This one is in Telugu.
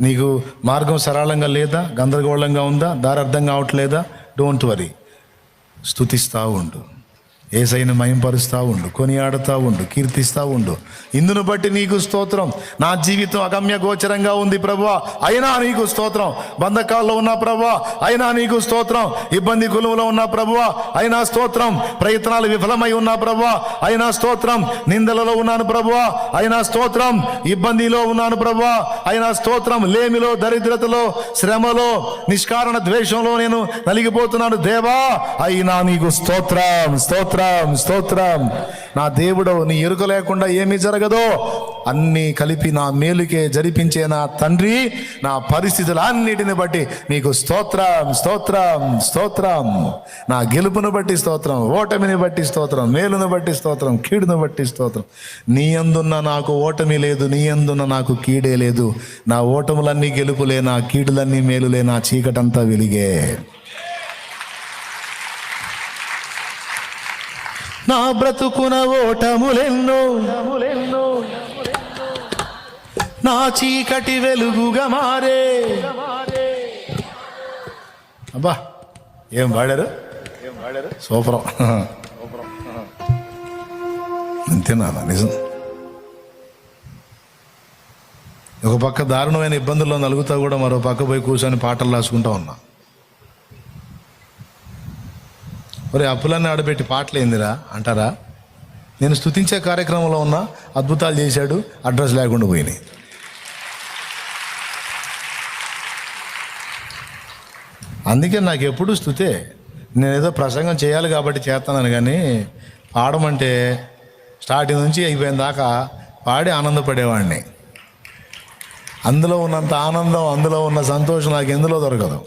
నీకు మార్గం సరళంగా లేదా, గందరగోళంగా ఉందా, దారి అర్థం కావట్లేదా, డోంట్ వరీ, స్తుతిస్తూ ఉండు, యేసయ్యను మహింపరుస్తూ ఉండు, కొనియాడుతూ ఉండు, కీర్తిస్తూ ఉండు. ఇందును బట్టి నీకు స్తోత్రం. నా జీవితం అగమ్య గోచరంగా ఉంది ప్రభువా, అయినా నీకు స్తోత్రం. బంధకాల్లో ఉన్న ప్రభువా, అయినా నీకు స్తోత్రం. ఇబ్బంది కులంలో ఉన్న ప్రభువా, అయినా స్తోత్రం. ప్రయత్నాలు విఫలమై ఉన్న ప్రభువా, అయినా స్తోత్రం. నిందలలో ఉన్నాను ప్రభువా, అయినా స్తోత్రం. ఇబ్బందిలో ఉన్నాను ప్రభువా, అయినా స్తోత్రం. లేమిలో, దరిద్రతలో, శ్రమలో, నిష్కారణ ద్వేషంలో నేను నలిగిపోతున్నాను దేవా, అయినా నీకు స్తోత్రం, స్తోత్రం, స్తోత్రం. నా దేవుడు, నీ ఎరుక లేకుండా ఏమీ జరగదో అన్నీ కలిపి నా మేలుకే జరిపించే నా తండ్రి, నా పరిస్థితులన్నిటిని బట్టి నీకు స్తోత్రం, స్తోత్రం, స్తోత్రం. నా గెలుపును బట్టి స్తోత్రం, ఓటమిని బట్టి స్తోత్రం, మేలును బట్టి స్తోత్రం, కీడును బట్టి స్తోత్రం. నీ యందున్న నాకు ఓటమి లేదు, నీ యందున్న నాకు కీడే లేదు. నా ఓటములన్నీ గెలుపులే, నా కీడులన్నీ మేలులే, నా చీకటంతా వెలిగే. నా బ్రతుకున ఓటములెన్నో, నా చీకటి వెలుగుగా మారే. అబ్బా ఏం వాడారు, సూపరం. అంతేనా? నిజం. ఒక పక్క దారుణమైన ఇబ్బందుల్లో నలుగుతా కూడా మరో పక్క పోయి కూర్చొని పాటలు రాసుకుంటా ఉన్నా. ఒరే, అప్పులన్నీ ఆడబెట్టి పాటలు ఏందిరా అంటారా? నేను స్తుతించే కార్యక్రమంలో ఉన్నా, అద్భుతాలు చేశాడు, అడ్రస్ లేకుండా పోయినాయి. అందుకే నాకు ఎప్పుడు స్తుతే. నేను ఏదో ప్రసంగం చేయాలి కాబట్టి చేస్తాను, కానీ పాడమంటే స్టార్టింగ్ నుంచి అయిపోయిన దాకా పాడి ఆనందపడేవాడిని. అందులో ఉన్నంత ఆనందం, అందులో ఉన్న సంతోషం నాకు ఎందులో దొరకదు.